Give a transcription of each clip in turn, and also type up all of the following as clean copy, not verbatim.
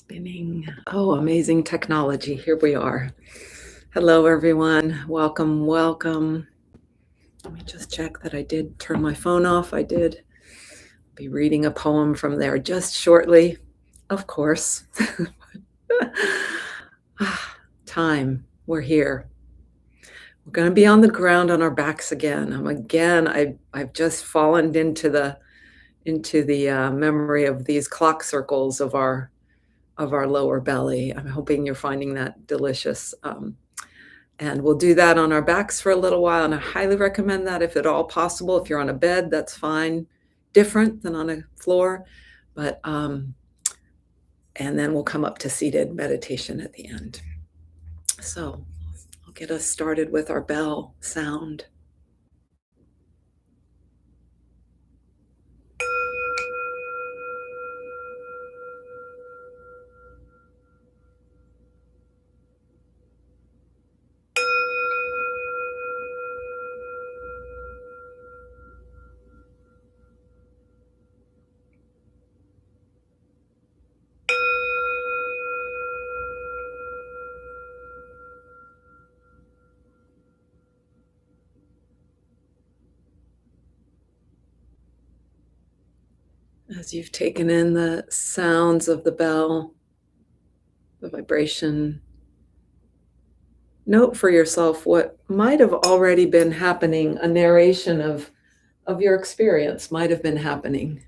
Spinning. Oh, amazing technology. Here we are. Hello, everyone. Welcome, welcome. Let me just check that I did turn my phone off. I did. Be reading a poem from there just shortly, of course. Time. We're here. We're going to be on the ground on our backs again. I've just fallen into the memory of these clock circles of our lower belly. I'm hoping you're finding that delicious. And we'll do that on our backs for a little while. And I highly recommend that if at all possible. If you're on a bed, that's fine. Different than on a floor. But, and then we'll come up to seated meditation at the end. So I'll get us started with our bell sound. As you've taken in the sounds of the bell, the vibration, note for yourself what might have already been happening. A narration of your experience might have been happening.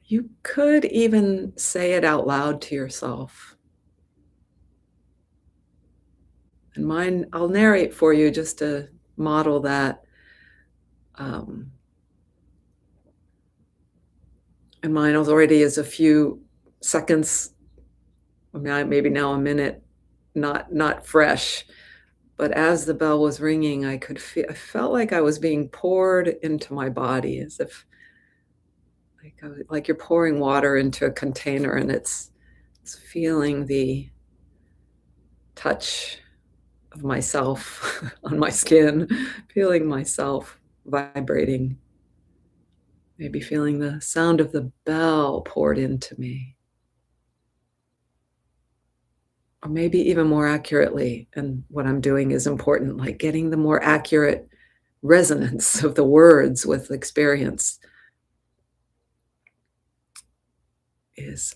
You could even say it out loud to yourself. And mine, I'll narrate for you just to model that. And mine already is a few seconds, maybe now a minute, not fresh. But as the bell was ringing, I felt like I was being poured into my body, as if like you're pouring water into a container, and it's feeling the touch of myself on my skin, feeling myself vibrating, maybe feeling the sound of the bell poured into me. Or maybe even more accurately, and what I'm doing is important, like getting the more accurate resonance of the words with experience is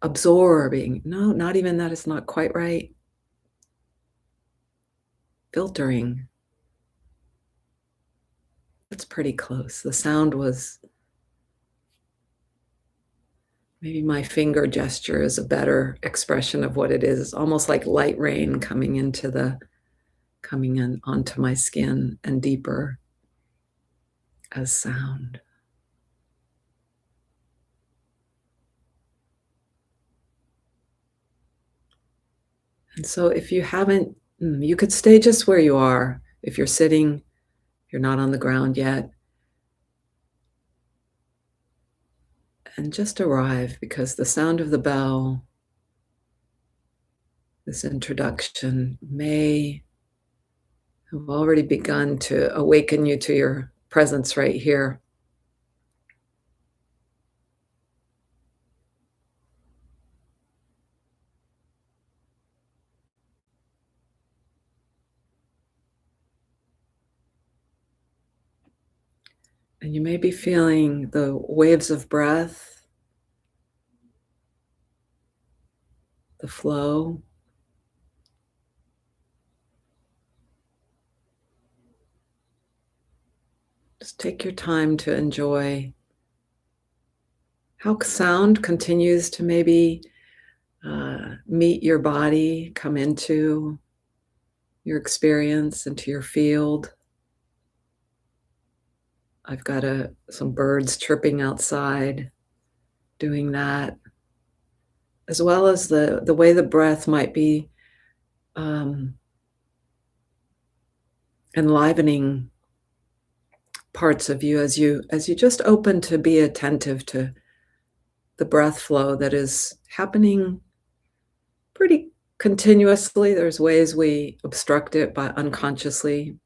absorbing. No, not even that is not quite right. Filtering. It's pretty close. The sound was, maybe my finger gesture is a better expression of what it is. It's almost like light rain coming in onto my skin, and deeper as sound. And so if you haven't, you could stay just where you are. If you're sitting, you're not on the ground yet. And just arrive, because the sound of the bell, this introduction, may have already begun to awaken you to your presence right here. And you may be feeling the waves of breath, the flow. Just take your time to enjoy how sound continues to maybe meet your body, come into your experience, into your field. I've got some birds chirping outside, doing that, as well as the way the breath might be enlivening parts of you as you just open to be attentive to the breath flow that is happening pretty continuously. There's ways we obstruct it by unconsciously,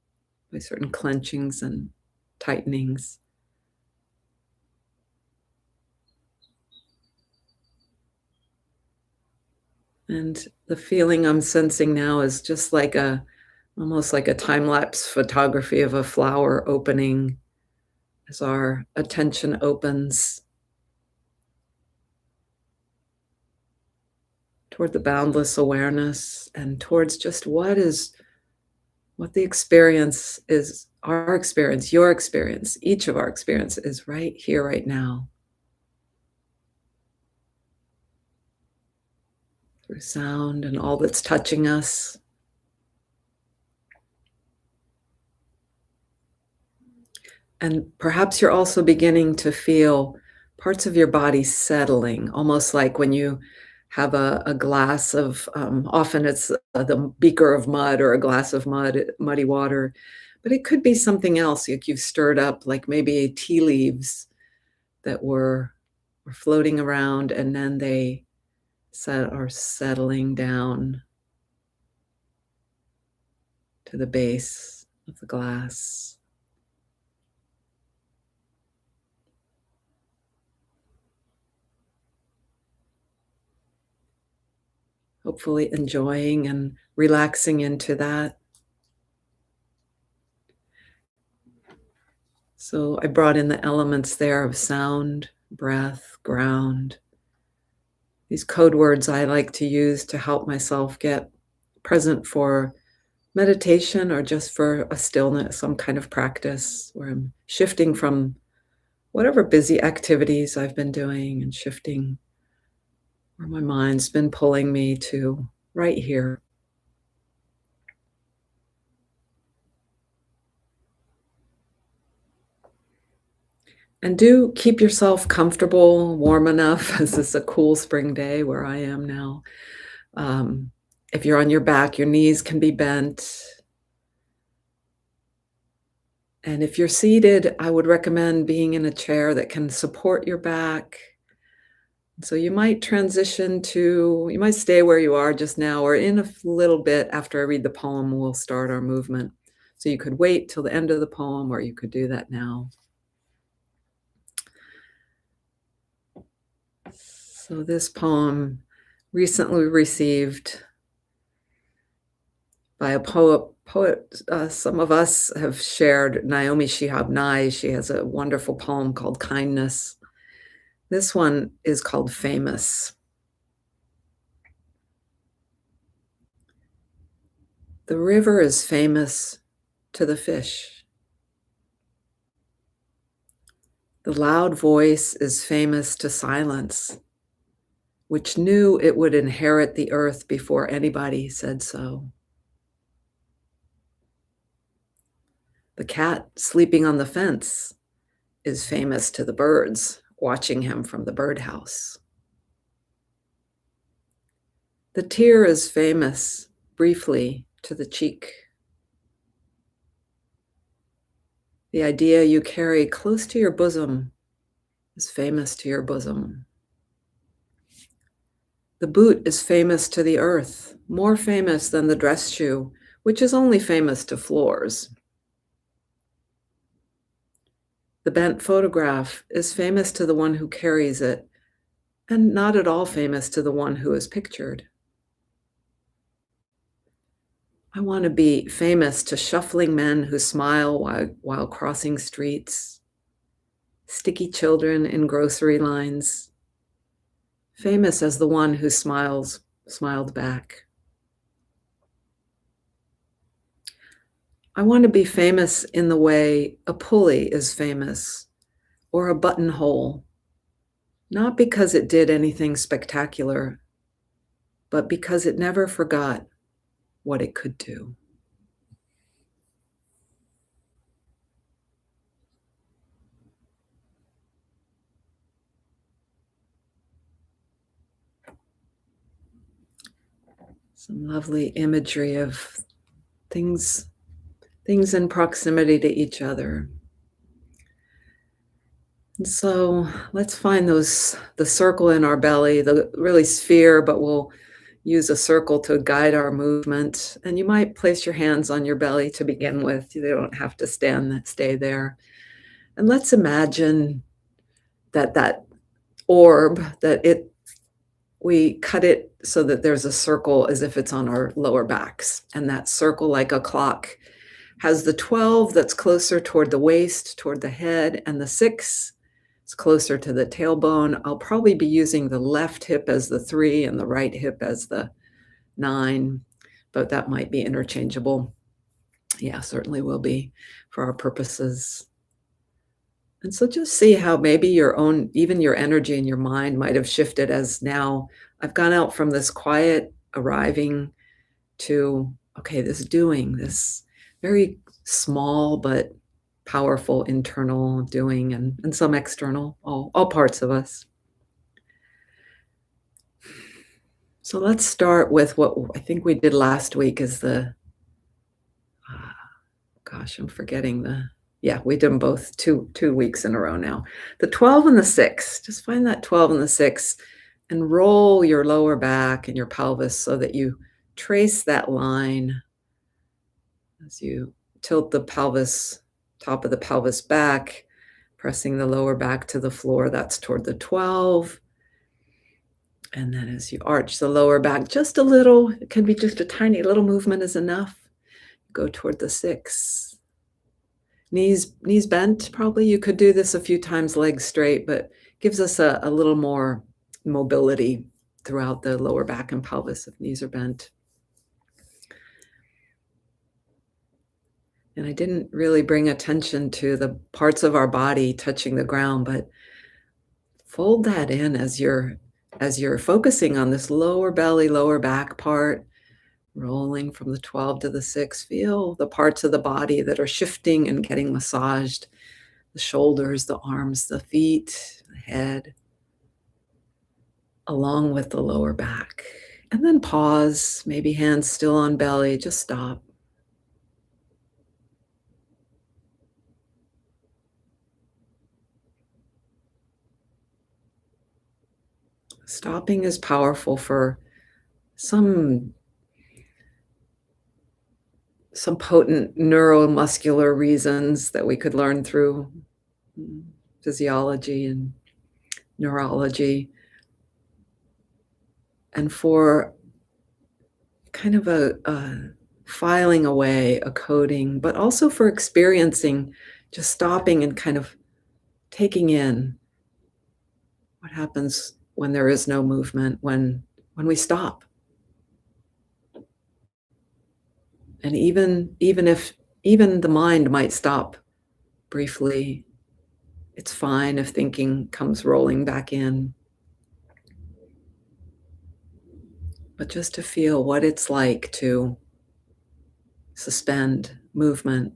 by certain clenchings and tightenings. And the feeling I'm sensing now is just like almost like a time-lapse photography of a flower opening as our attention opens toward the boundless awareness and towards just what the experience is, our experience, your experience, each of our experience is right here, right now, through sound and all that's touching us. And perhaps you're also beginning to feel parts of your body settling, almost like when you have a glass of, often it's the beaker of mud or a glass of muddy water, but it could be something else. Like you've stirred up, like maybe tea leaves that were floating around, and then they are settling down to the base of the glass. Hopefully enjoying and relaxing into that. So I brought in the elements there of sound, breath, ground. These code words I like to use to help myself get present for meditation or just for a stillness, some kind of practice where I'm shifting from whatever busy activities I've been doing and shifting where my mind's been pulling me to right here. And do keep yourself comfortable, warm enough. This is a cool spring day where I am now. Um, if you're on your back, your knees can be bent. And if you're seated, I would recommend being in a chair that can support your back. So you might you might stay where you are just now, or in a little bit after I read the poem, we'll start our movement. So you could wait till the end of the poem, or you could do that now. So this poem recently received by a poet. Some of us have shared Naomi Shihab Nye. She has a wonderful poem called Kindness. This one is called Famous. The river is famous to the fish. The loud voice is famous to silence, which knew it would inherit the earth before anybody said so. The cat sleeping on the fence is famous to the birds watching him from the birdhouse. The tear is famous briefly to the cheek. The idea you carry close to your bosom is famous to your bosom. The boot is famous to the earth, more famous than the dress shoe, which is only famous to floors. The bent photograph is famous to the one who carries it, and not at all famous to the one who is pictured. I want to be famous to shuffling men who smile while crossing streets, sticky children in grocery lines, famous as the one who smiled back. I want to be famous in the way a pulley is famous, or a buttonhole, not because it did anything spectacular, but because it never forgot what it could do. Some lovely imagery of things in proximity to each other. And so let's find the circle in our belly, the really sphere, but we'll use a circle to guide our movement. And you might place your hands on your belly to begin with. They don't have to stay there. And let's imagine that orb, that we cut it so that there's a circle as if it's on our lower backs. And that circle, like a clock, has the 12 that's closer toward the waist, toward the head, and the 6 is closer to the tailbone. I'll probably be using the left hip as the 3 and the right hip as the 9, but that might be interchangeable. Yeah, certainly will be for our purposes. And so just see how maybe your own, even your energy and your mind might have shifted as now I've gone out from this quiet arriving to, okay, this doing, this very small but powerful internal doing and some external, all parts of us. So let's start with what I think we did last week is gosh, I'm forgetting we did them both two weeks in a row now. The 12 and the 6, just find that 12 and the 6 and roll your lower back and your pelvis so that you trace that line as you tilt the pelvis, top of the pelvis back, pressing the lower back to the floor, that's toward the 12. And then as you arch the lower back just a little, it can be just a tiny little movement is enough. Go toward the 6. Knees bent, probably. You could do this a few times, legs straight, but gives us a little more mobility throughout the lower back and pelvis if knees are bent. And I didn't really bring attention to the parts of our body touching the ground, but fold that in as you're focusing on this lower belly, lower back part. Rolling from the 12 to the 6, feel the parts of the body that are shifting and getting massaged. The shoulders, the arms, the feet, the head, along with the lower back. And then pause, maybe hands still on belly, just stop. Stopping is powerful for some potent neuromuscular reasons that we could learn through physiology and neurology, and for kind of a filing away, a coding, but also for experiencing, just stopping and kind of taking in what happens when there is no movement, when we stop. And even if the mind might stop briefly, it's fine if thinking comes rolling back in. But just to feel what it's like to suspend movement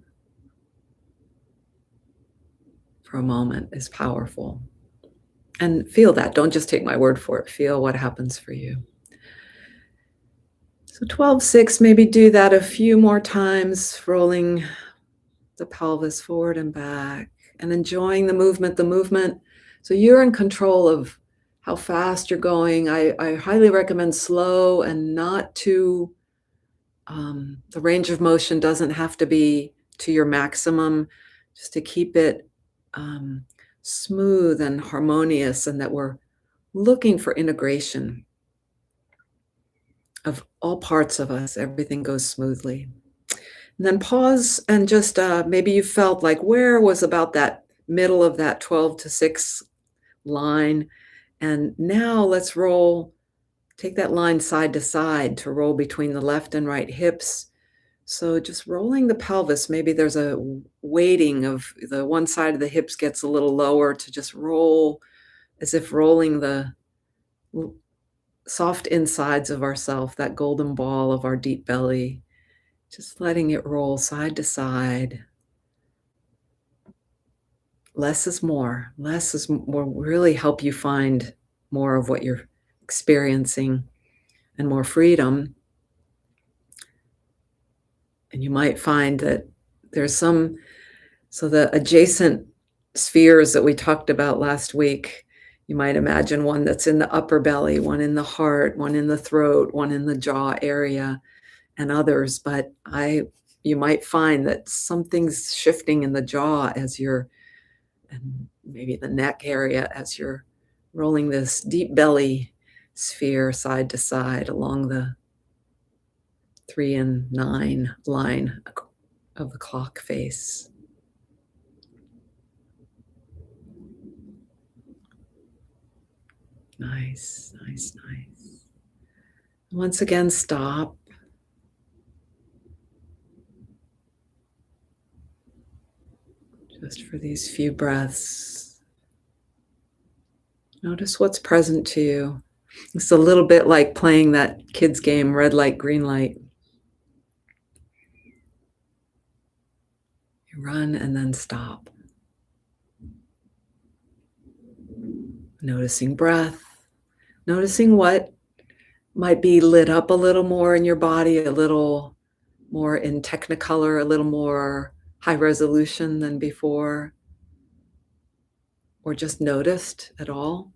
for a moment is powerful. And feel that. Don't just take my word for it. Feel what happens for you. So 12-6, maybe do that a few more times, rolling the pelvis forward and back and enjoying the movement. So you're in control of how fast you're going. I highly recommend slow and not too, the range of motion doesn't have to be to your maximum, just to keep it smooth and harmonious, and that we're looking for integration of all parts of us. Everything goes smoothly. And then pause and just maybe you felt like where was about that middle of that 12 to 6 line. And now let's roll, take that line side to side to roll between the left and right hips. So just rolling the pelvis, maybe there's a weighting of the one side of the hips gets a little lower, to just roll as if rolling the soft insides of ourself, that golden ball of our deep belly, just letting it roll side to side. Less is more. Less is more, really help you find more of what you're experiencing and more freedom. And you might find that there's so the adjacent spheres that we talked about last week, you might imagine one that's in the upper belly, one in the heart, one in the throat, one in the jaw area, and others. But you might find that something's shifting in the jaw and maybe the neck area as you're rolling this deep belly sphere side to side along the 3 and 9 line of the clock face. Nice, nice, nice. Once again, stop. Just for these few breaths. Notice what's present to you. It's a little bit like playing that kids' game, red light, green light. You run and then stop. Noticing breath, noticing what might be lit up a little more in your body, a little more in technicolor, a little more high resolution than before, or just noticed at all.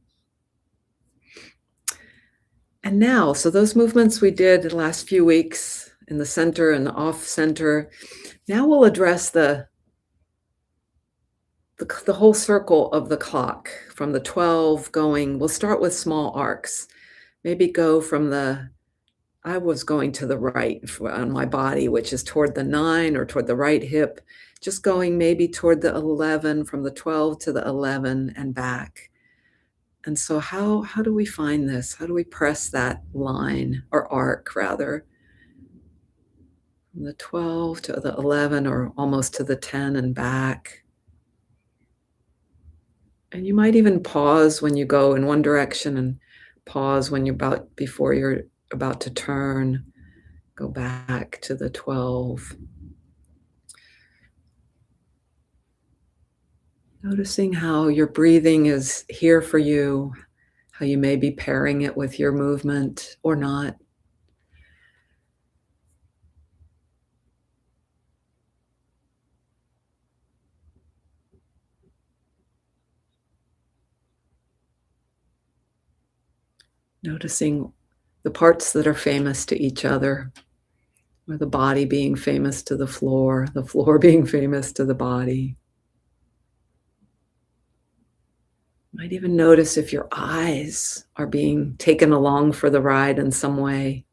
And now, so those movements we did the last few weeks in the center and the off center, now we'll address the whole circle of the clock from the 12 going. We'll start with small arcs. Maybe go from I was going to the right on my body, which is toward the 9 or toward the right hip, just going maybe toward the 11, from the 12 to the 11 and back. And so how do we find this? How do we press that line, or arc rather, from the 12 to the 11 or almost to the 10 and back? And you might even pause when you go in one direction and pause when before you're about to turn. Go back to the 12. Noticing how your breathing is here for you, how you may be pairing it with your movement or not. Noticing the parts that are famous to each other, or the body being famous to the floor being famous to the body. Might even notice if your eyes are being taken along for the ride in some way,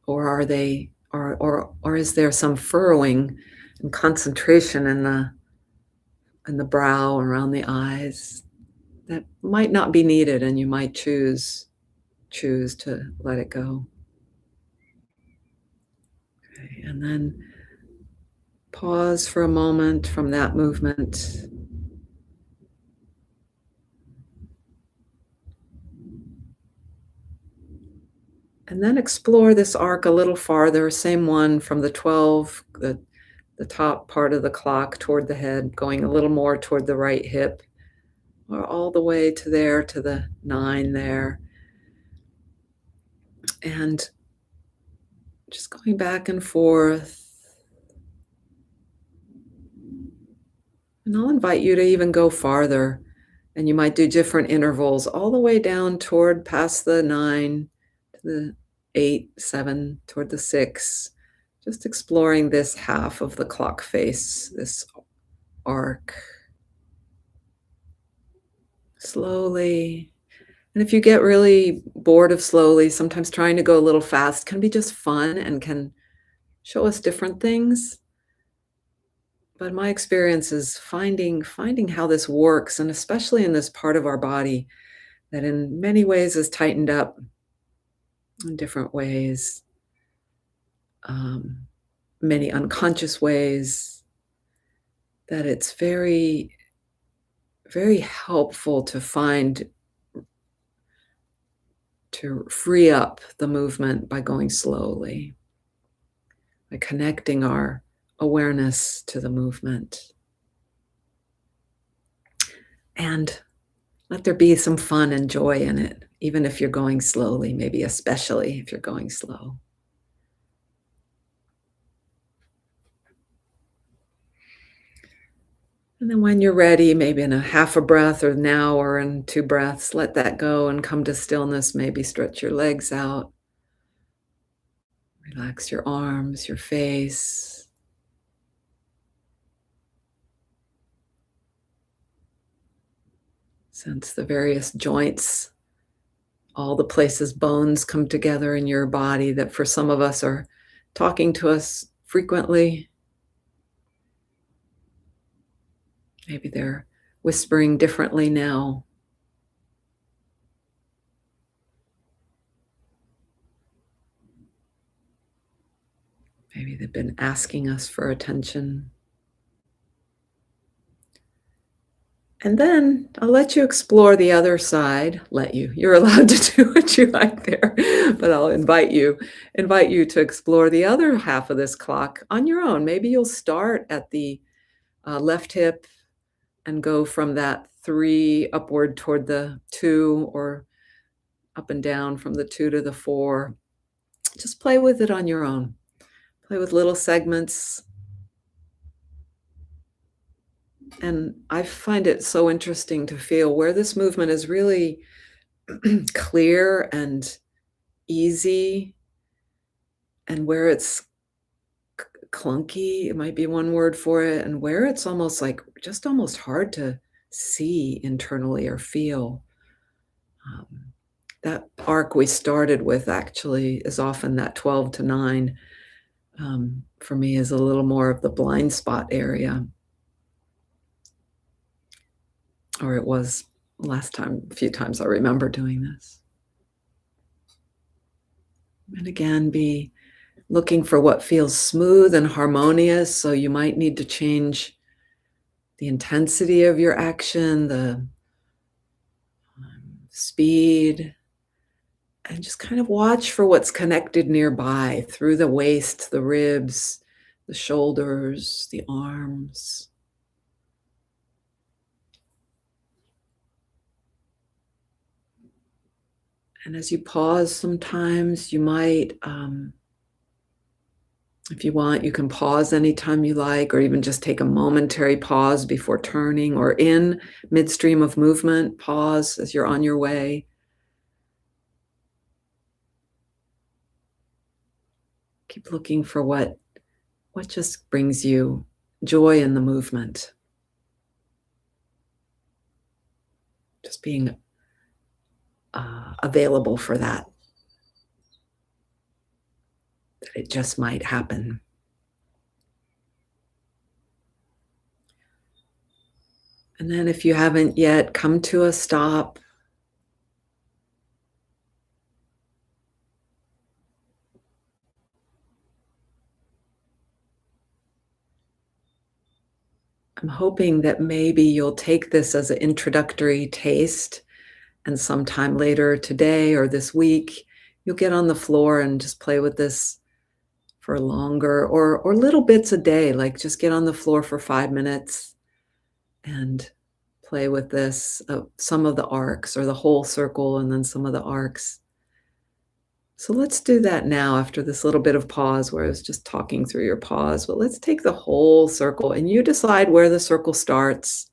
or are they, or is there some furrowing and concentration in the brow around the eyes that might not be needed, and you might choose to let it go. Okay, and then pause for a moment from that movement. And then explore this arc a little farther, same one from the 12, the top part of the clock toward the head, going a little more toward the right hip, or all the way to there, to the 9 there. And just going back and forth. And I'll invite you to even go farther. And you might do different intervals all the way down toward past the 9, to the 8, 7, toward the 6. Just exploring this half of the clock face, this arc. Slowly. And if you get really bored of slowly, sometimes trying to go a little fast can be just fun and can show us different things. But my experience is finding how this works, and especially in this part of our body that in many ways is tightened up in different ways, many unconscious ways, that it's very, very helpful to free up the movement by going slowly, by connecting our awareness to the movement. And let there be some fun and joy in it, even if you're going slowly, maybe especially if you're going slow. And then when you're ready, maybe in a half a breath or now or in 2 breaths, let that go and come to stillness. Maybe stretch your legs out. Relax your arms, your face. Sense the various joints all the places bones come together in your body that for some of us are talking to us frequently. Maybe they're whispering differently now. Maybe they've been asking us for attention. And then I'll let you explore the other side. Let you. You're allowed to do what you like there. But I'll invite you to explore the other half of this clock on your own. Maybe you'll start at the left hip and go from that 3 upward toward the 2, or up and down from the 2 to the 4. Just play with it on your own. Play with little segments. And I find it so interesting to feel where this movement is really clear and easy, and where it's clunky, it might be one word for it, and where it's almost like just almost hard to see internally or feel. That arc we started with actually is often that 12 to 9. For me, is a little more of the blind spot area. Or it was last time, a few times I remember doing this. And again, be looking for what feels smooth and harmonious. So you might need to change the intensity of your action, the speed, and just kind of watch for what's connected nearby through the waist, the ribs, the shoulders, the arms. And as you pause, sometimes you might, if you want, you can pause anytime you like, or even just take a momentary pause before turning, or in midstream of movement, pause as you're on your way. Keep looking for what just brings you joy in the movement. Just being available for that. That it just might happen. And then if you haven't yet come to a stop, I'm hoping that maybe you'll take this as an introductory taste, and sometime later today or this week, you'll get on the floor and just play with this for longer, or little bits a day, like just get on the floor for 5 minutes and play with this, some of the arcs, or the whole circle and then some of the arcs. So let's do that now after this little bit of pause where I was just talking through your pause. But let's take the whole circle, and you decide where the circle starts.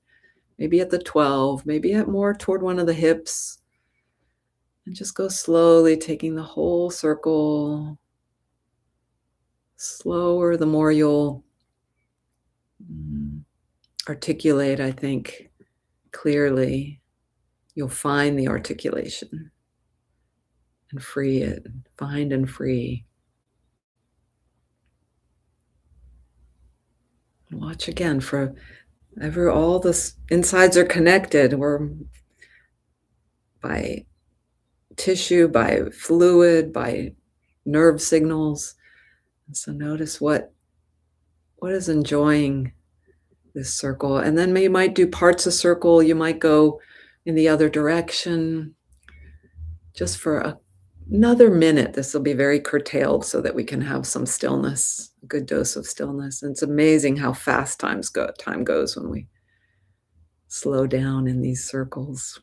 Maybe at the 12, maybe at more toward one of the hips. And just go slowly, taking the whole circle. Slower, the more you'll articulate, I think, clearly. You'll find the articulation and free it, find and free. Watch again for all the insides are connected. We're by tissue, by fluid, by nerve signals. And so notice what is enjoying this circle. And then you might do parts of circle. You might go in the other direction just for another minute. This will be very curtailed so that we can have some stillness, a good dose of stillness. And it's amazing how fast time goes when we slow down in these circles.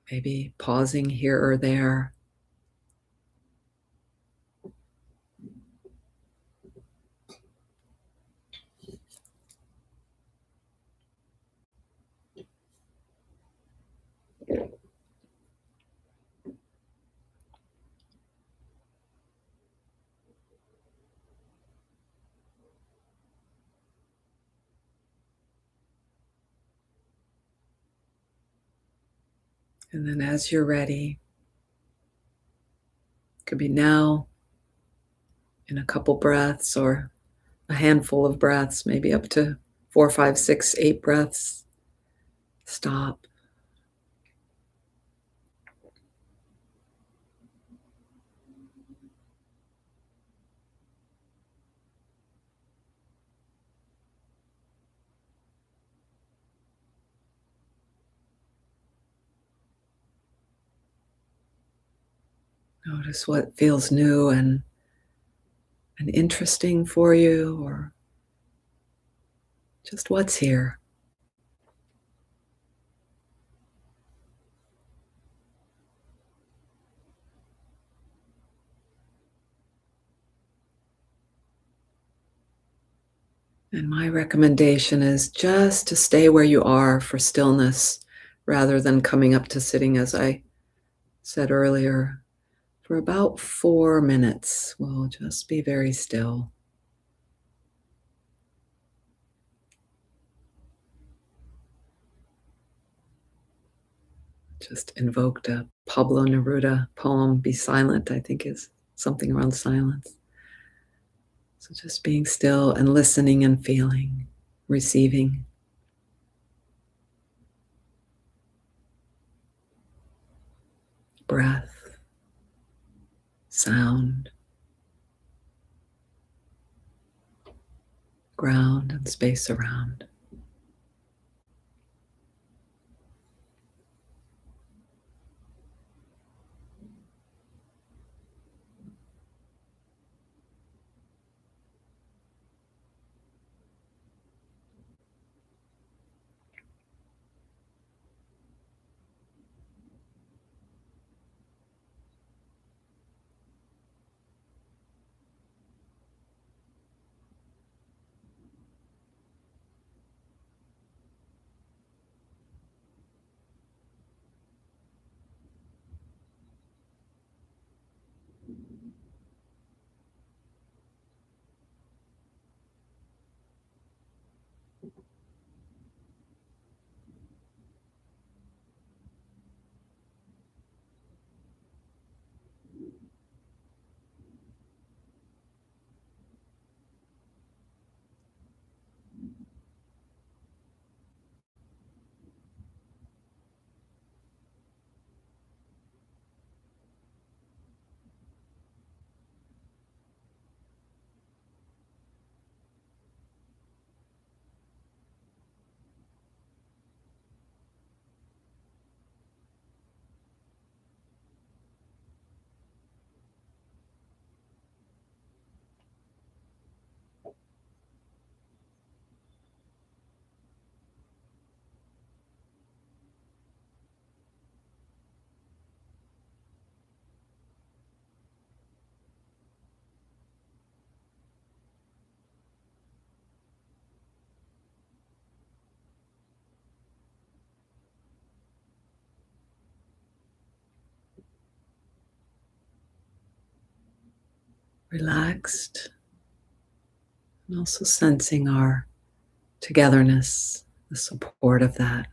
Maybe pausing here or there. And then as you're ready, could be now, in a couple breaths, or a handful of breaths, maybe up to 4, 5, 6, 8 breaths. Stop. Notice what feels new and interesting for you, or just what's here. And my recommendation is just to stay where you are for stillness rather than coming up to sitting, as I said earlier. For about 4 minutes, we'll just be very still. Just invoked a Pablo Neruda poem, Be Silent, I think is something around silence. So just being still and listening and feeling, receiving. Breath, sound, ground, and space around. Relaxed, and also sensing our togetherness, the support of that.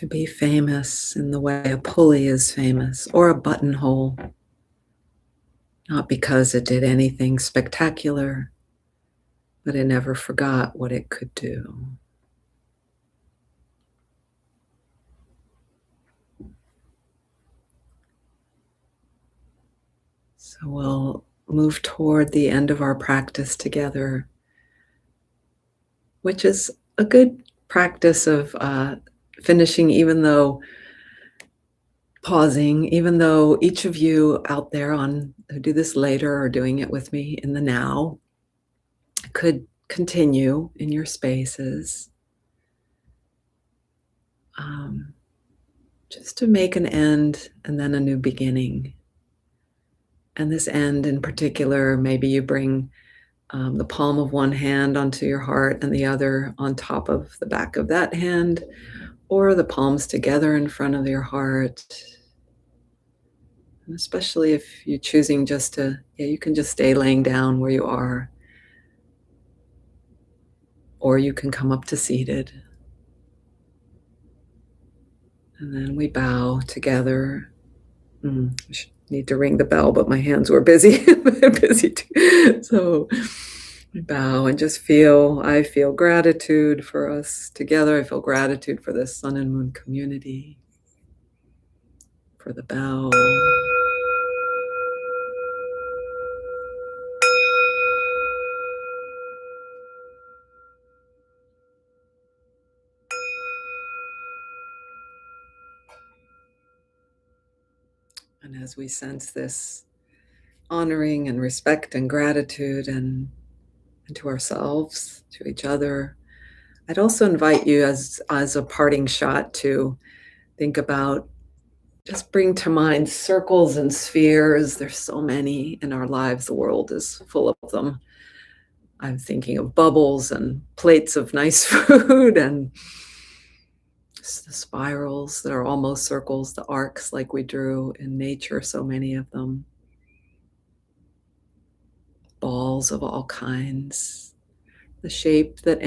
to be famous in the way a pulley is famous, or a buttonhole, not because it did anything spectacular, but it never forgot what it could do. So we'll move toward the end of our practice together, which is a good practice of finishing, even though pausing, even though each of you out there who do this later or doing it with me in the now could continue in your spaces, just to make an end and then a new beginning. And this end in particular, maybe you bring the palm of one hand onto your heart and the other on top of the back of that hand, or the palms together in front of your heart. And especially if you're choosing just to, you can just stay laying down where you are, or you can come up to seated. And then we bow together. I need to ring the bell, but my hands were busy. Busy too. So we bow and just I feel gratitude for us together. I feel gratitude for this sun and moon community, for the bell. And as we sense this honoring and respect and gratitude and to ourselves, to each other, I'd also invite you as a parting shot to think about, just bring to mind circles and spheres. There's so many in our lives. The world is full of them. I'm thinking of bubbles and plates of nice food and the spirals that are almost circles, the arcs like we drew in nature, so many of them. Balls of all kinds, the shape that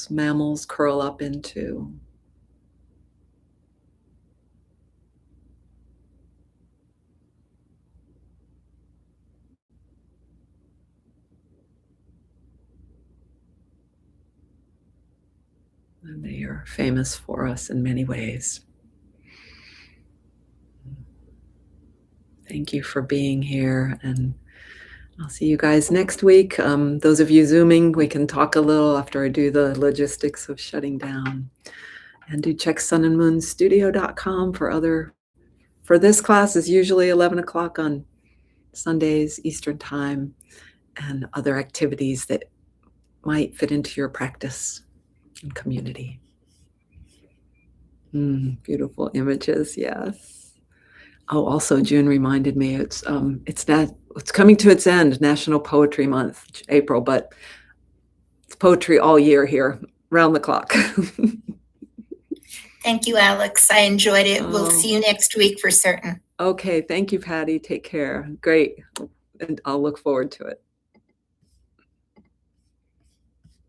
mammals curl up into. And they are famous for us in many ways. Thank you for being here, and I'll see you guys next week. Those of you Zooming, we can talk a little after I do the logistics of shutting down. And do check sunandmoonstudio.com for this class is usually 11 o'clock on Sundays, Eastern time, and other activities that might fit into your practice and community. Beautiful images, yes. Oh, also June reminded me it's coming to its end, National Poetry Month, April, but it's poetry all year here, round the clock. Thank you, aLex. I enjoyed it. We'll see you next week for certain. Okay, thank you, Patty. Take care. Great. And I'll look forward to it.